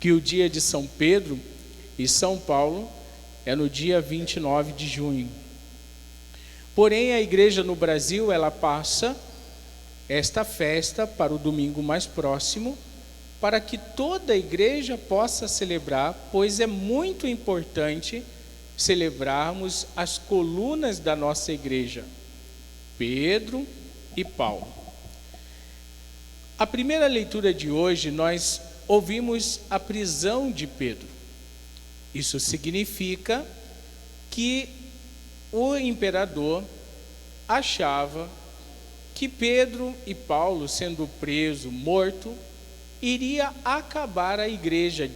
Que o dia de São Pedro e São Paulo é no dia 29 de junho. Porém, a igreja no Brasil, ela passa esta festa para o domingo mais próximo, para que toda a igreja possa celebrar, pois é muito importante celebrarmos as colunas da nossa igreja, Pedro e Paulo. A primeira leitura de hoje, nós ouvimos a prisão de Pedro. Isso significa que o imperador achava que Pedro e Paulo, sendo preso, morto, iria acabar a igreja,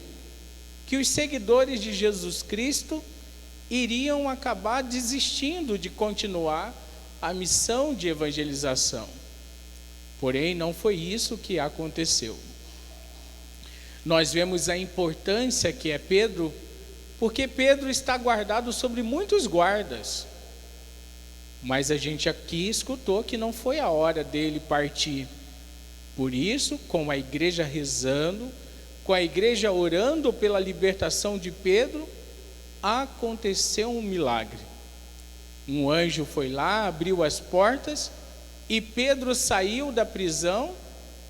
que os seguidores de Jesus Cristo iriam acabar desistindo de continuar a missão de evangelização. Porém, não foi isso que aconteceu. Nós vemos a importância que é Pedro, porque Pedro está guardado sobre muitos guardas. Mas a gente aqui escutou que não foi a hora dele partir. Por isso, com a igreja rezando, com a igreja orando pela libertação de Pedro, aconteceu um milagre. Um anjo foi lá, abriu as portas, e Pedro saiu da prisão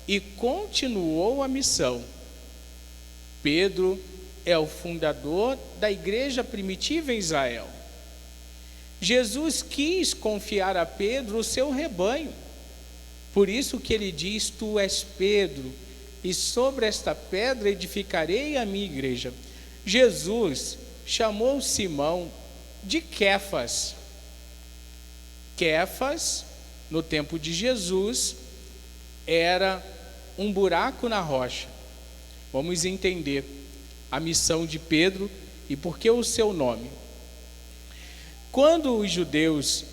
e continuou a missão. Pedro é o fundador da igreja primitiva em Israel. Jesus quis confiar a Pedro o seu rebanho. Por isso que ele diz: tu és Pedro, e sobre esta pedra edificarei a minha igreja. Jesus chamou Simão de Quefas. Quefas, no tempo de Jesus, era um buraco na rocha. Vamos entender a missão de Pedro e por que o seu nome. Quando os judeus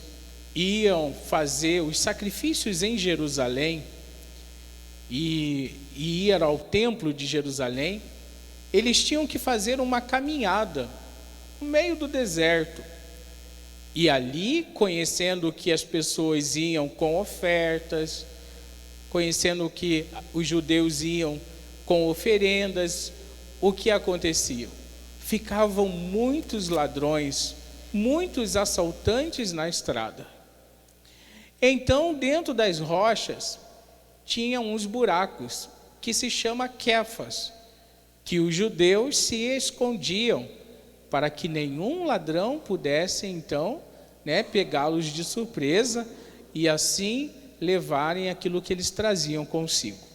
iam fazer os sacrifícios em Jerusalém e ir ao templo de Jerusalém, eles tinham que fazer uma caminhada no meio do deserto. E ali, conhecendo que as pessoas iam com ofertas, conhecendo que os judeus iam com oferendas, o que acontecia? Ficavam muitos ladrões, muitos assaltantes na estrada. Então, dentro das rochas, tinha uns buracos, que se chama Quefas, que os judeus se escondiam, para que nenhum ladrão pudesse, então, pegá-los de surpresa, e assim levarem aquilo que eles traziam consigo.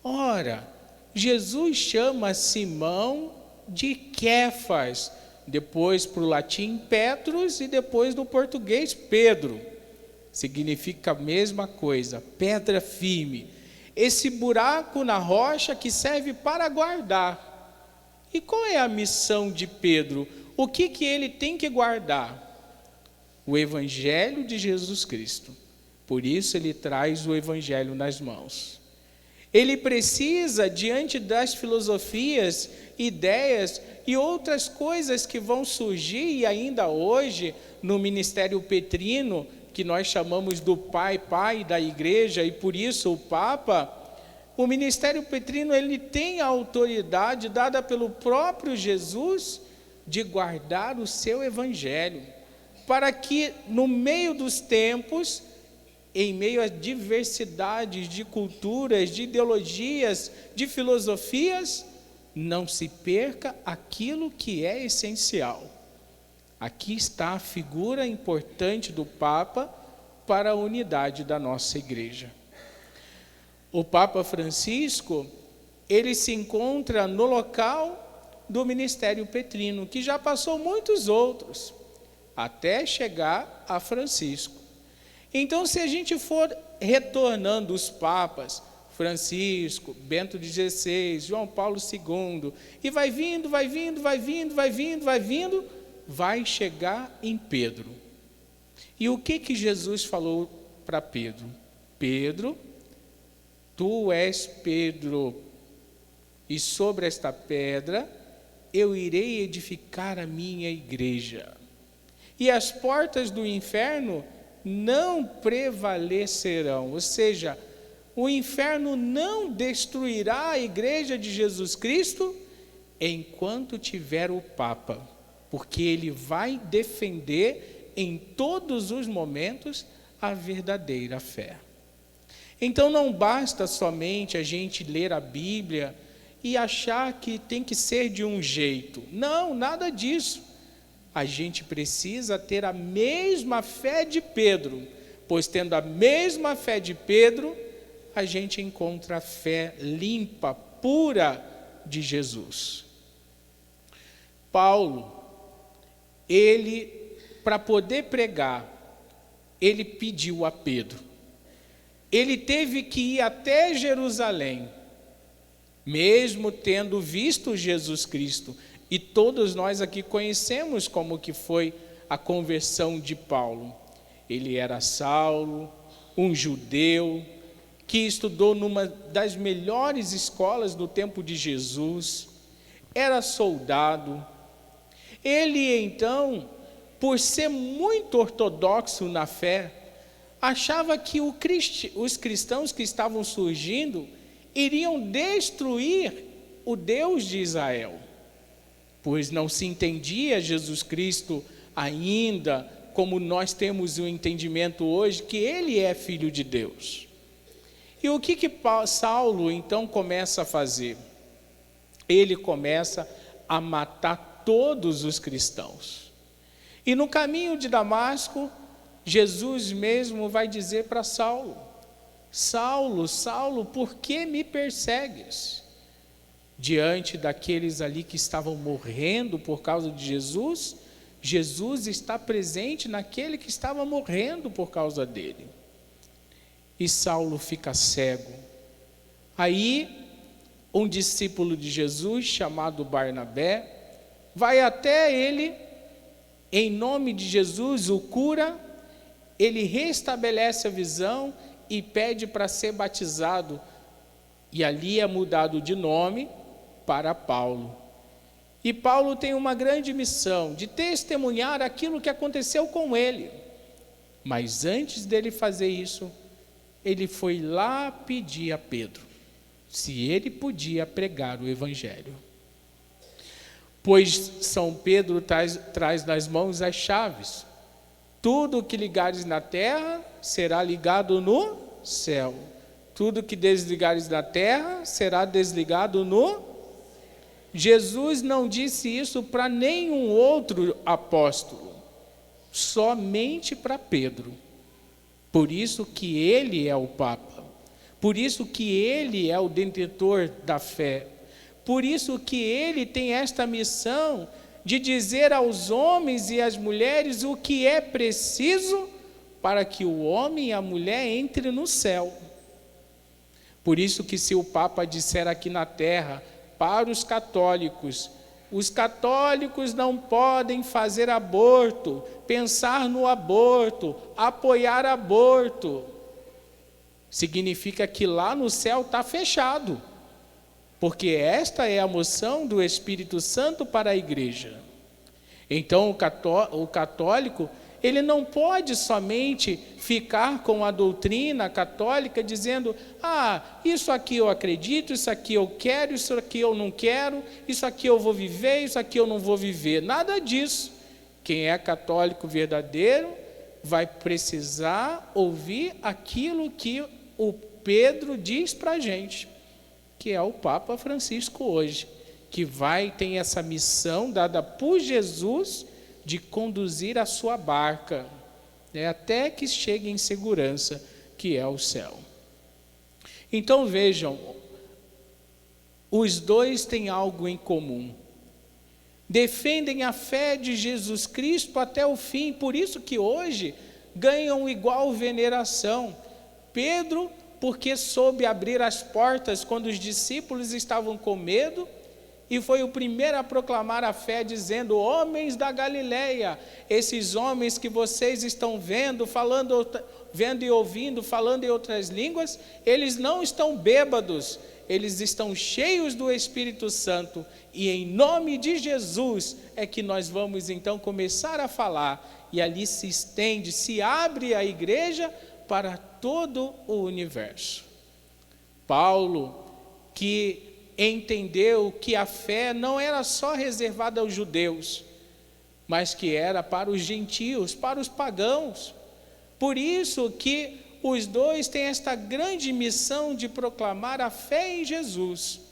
Ora, Jesus chama Simão de Quefas, depois para o latim Petrus e depois no português Pedro. Significa a mesma coisa, pedra firme. Esse buraco na rocha que serve para guardar. E qual é a missão de Pedro? O que ele tem que guardar? O Evangelho de Jesus Cristo. Por isso ele traz o Evangelho nas mãos. Ele precisa, diante das filosofias, ideias e outras coisas que vão surgir, e ainda hoje, no ministério petrino, que nós chamamos do pai da igreja, e por isso o Papa, o ministério petrino, ele tem a autoridade dada pelo próprio Jesus de guardar o seu evangelho, para que no meio dos tempos, em meio a diversidades de culturas, de ideologias, de filosofias, não se perca aquilo que é essencial. Aqui está a figura importante do Papa para a unidade da nossa igreja. O Papa Francisco, ele se encontra no local do ministério petrino, que já passou muitos outros, até chegar a Francisco. Então, se a gente for retornando os papas, Francisco, Bento XVI, João Paulo II, e vai vindo, vai chegar em Pedro. E o que Jesus falou para Pedro? Pedro, tu és Pedro, e sobre esta pedra eu irei edificar a minha igreja. E as portas do inferno não prevalecerão, ou seja, o inferno não destruirá a igreja de Jesus Cristo enquanto tiver o Papa, porque ele vai defender em todos os momentos a verdadeira fé. Então não basta somente a gente ler a Bíblia e achar que tem que ser de um jeito. Não, nada disso. A gente precisa ter a mesma fé de Pedro, pois tendo a mesma fé de Pedro, a gente encontra a fé limpa, pura de Jesus. Paulo, ele, para poder pregar, ele pediu a Pedro. Ele teve que ir até Jerusalém, mesmo tendo visto Jesus Cristo. E todos nós aqui conhecemos como que foi a conversão de Paulo. Ele era Saulo, um judeu, que estudou numa das melhores escolas do tempo de Jesus, era soldado. Ele então, por ser muito ortodoxo na fé, achava que os cristãos que estavam surgindo iriam destruir o Deus de Israel, pois não se entendia Jesus Cristo ainda como nós temos o entendimento hoje, que ele é filho de Deus. E o que Saulo então começa a fazer? Ele começa a matar todos os cristãos. E no caminho de Damasco, Jesus mesmo vai dizer para Saulo: Saulo, Saulo, por que me persegues? Diante daqueles ali que estavam morrendo por causa de Jesus, Jesus está presente naquele que estava morrendo por causa dele. E Saulo fica cego. Aí, um discípulo de Jesus, chamado Barnabé, vai até ele, em nome de Jesus, o cura, ele restabelece a visão e pede para ser batizado. E ali é mudado de nome para Paulo. E Paulo tem uma grande missão de testemunhar aquilo que aconteceu com ele. Mas antes dele fazer isso, ele foi lá pedir a Pedro se ele podia pregar o evangelho. Pois São Pedro traz nas mãos as chaves. Tudo que ligares na terra será ligado no céu. Tudo que desligares na terra será desligado no... Jesus não disse isso para nenhum outro apóstolo, somente para Pedro. Por isso que ele é o Papa, por isso que ele é o detentor da fé, por isso que ele tem esta missão de dizer aos homens e às mulheres o que é preciso para que o homem e a mulher entrem no céu. Por isso que se o Papa disser aqui na terra, para os católicos não podem fazer aborto, pensar no aborto, apoiar aborto, significa que lá no céu está fechado, porque esta é a moção do Espírito Santo para a igreja. Então o católico, ele não pode somente ficar com a doutrina católica dizendo: isso aqui eu acredito, isso aqui eu quero, isso aqui eu não quero, isso aqui eu vou viver, isso aqui eu não vou viver. Nada disso. Quem é católico verdadeiro vai precisar ouvir aquilo que o Pedro diz para a gente, que é o Papa Francisco hoje, que tem essa missão dada por Jesus de conduzir a sua barca, até que chegue em segurança, que é o céu. Então vejam, os dois têm algo em comum. Defendem a fé de Jesus Cristo até o fim, por isso que hoje ganham igual veneração. Pedro, porque soube abrir as portas quando os discípulos estavam com medo, e foi o primeiro a proclamar a fé, dizendo: homens da Galileia, esses homens que vocês estão vendo e ouvindo, falando em outras línguas, eles não estão bêbados, eles estão cheios do Espírito Santo, e em nome de Jesus é que nós vamos então começar a falar, e ali se estende, se abre a igreja para todo o universo. Paulo, que entendeu que a fé não era só reservada aos judeus, mas que era para os gentios, para os pagãos. Por isso que os dois têm esta grande missão de proclamar a fé em Jesus.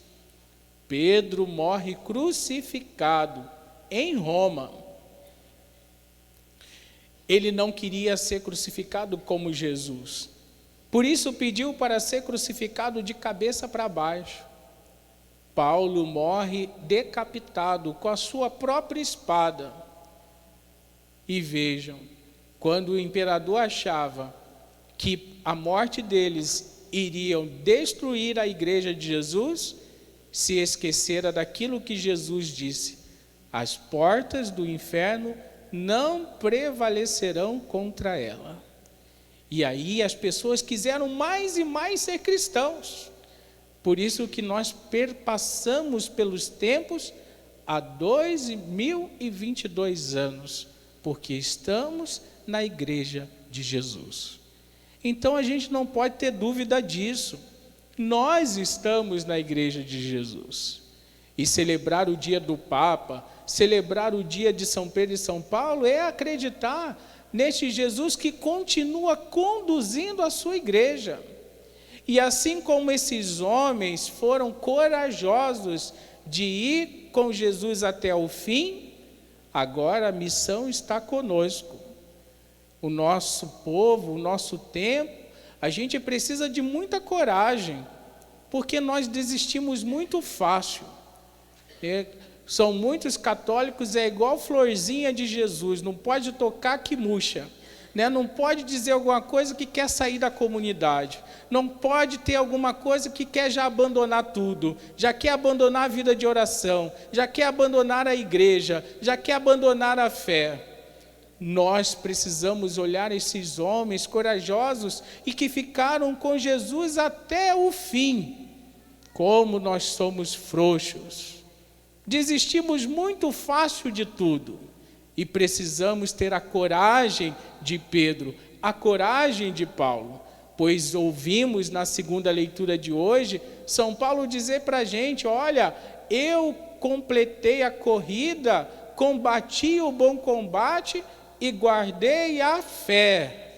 Pedro morre crucificado em Roma. Ele não queria ser crucificado como Jesus. Por isso pediu para ser crucificado de cabeça para baixo. Paulo morre decapitado com a sua própria espada. E vejam, quando o imperador achava que a morte deles iriam destruir a igreja de Jesus, se esquecera daquilo que Jesus disse: as portas do inferno não prevalecerão contra ela. E aí as pessoas quiseram mais e mais ser cristãos. Por isso que nós perpassamos pelos tempos há 2022 anos, porque estamos na igreja de Jesus. Então a gente não pode ter dúvida disso. Nós estamos na igreja de Jesus. E celebrar o dia do Papa, celebrar o dia de São Pedro e São Paulo é acreditar neste Jesus que continua conduzindo a sua igreja. E assim como esses homens foram corajosos de ir com Jesus até o fim, agora a missão está conosco. O nosso povo, o nosso tempo, a gente precisa de muita coragem, porque nós desistimos muito fácil. São muitos católicos, é igual florzinha de Jesus, não pode tocar que murcha, não pode dizer alguma coisa que quer sair da comunidade, não pode ter alguma coisa que quer já abandonar tudo, já quer abandonar a vida de oração, já quer abandonar a igreja, já quer abandonar a fé. Nós precisamos olhar esses homens corajosos e que ficaram com Jesus até o fim. Como nós somos frouxos. Desistimos muito fácil de tudo. E precisamos ter a coragem de Pedro, a coragem de Paulo. Pois ouvimos na segunda leitura de hoje, São Paulo dizer para a gente: olha, eu completei a corrida, combati o bom combate e guardei a fé.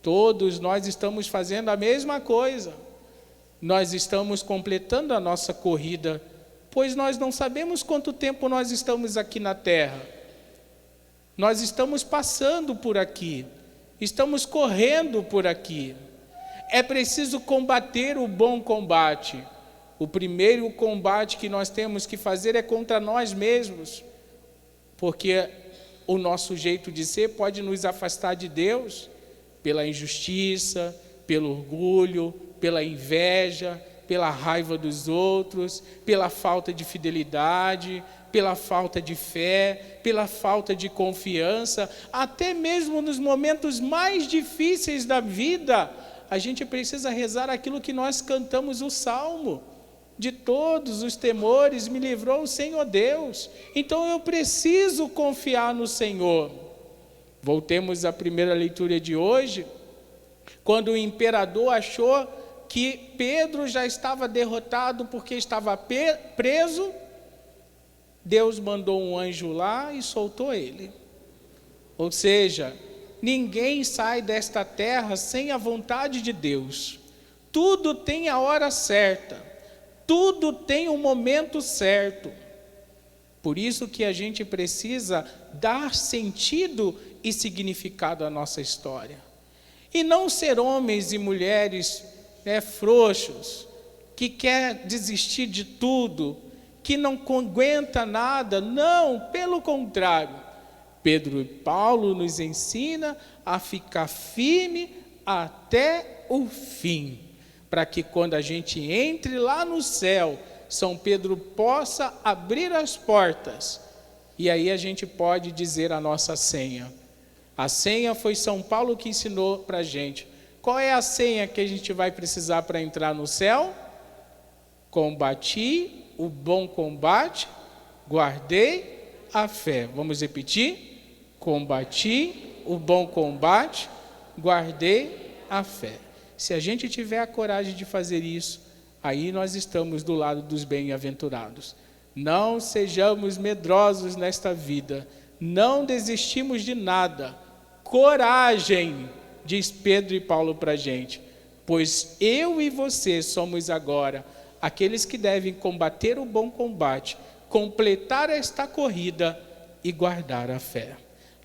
Todos nós estamos fazendo a mesma coisa. Nós estamos completando a nossa corrida, pois nós não sabemos quanto tempo nós estamos aqui na terra. Nós estamos passando por aqui, estamos correndo por aqui. É preciso combater o bom combate. O primeiro combate que nós temos que fazer é contra nós mesmos, porque o nosso jeito de ser pode nos afastar de Deus, pela injustiça, pelo orgulho, pela inveja, pela raiva dos outros, pela falta de fidelidade, pela falta de fé, pela falta de confiança. Até mesmo nos momentos mais difíceis da vida, a gente precisa rezar aquilo que nós cantamos o Salmo: de todos os temores me livrou o Senhor Deus. Então eu preciso confiar no Senhor. Voltemos à primeira leitura de hoje, quando o imperador achou que Pedro já estava derrotado porque estava preso, Deus mandou um anjo lá e soltou ele. Ou seja, ninguém sai desta terra sem a vontade de Deus. Tudo tem a hora certa, tudo tem o momento certo. Por isso que a gente precisa dar sentido e significado à nossa história. E não ser homens e mulheres frouxos, que quer desistir de tudo, que não aguenta nada. Não, pelo contrário. Pedro e Paulo nos ensina a ficar firme até o fim, para que quando a gente entre lá no céu, São Pedro possa abrir as portas, e aí a gente pode dizer a nossa senha. A senha foi São Paulo que ensinou para a gente. Qual é a senha que a gente vai precisar para entrar no céu? Combati o bom combate, guardei a fé. Vamos repetir? Combati o bom combate, guardei a fé. Se a gente tiver a coragem de fazer isso, aí nós estamos do lado dos bem-aventurados. Não sejamos medrosos nesta vida, não desistimos de nada. Coragem, diz Pedro e Paulo para a gente, pois eu e você somos agora aqueles que devem combater o bom combate, completar esta corrida e guardar a fé.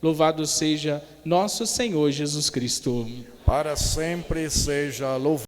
Louvado seja nosso Senhor Jesus Cristo. Para sempre seja louvado.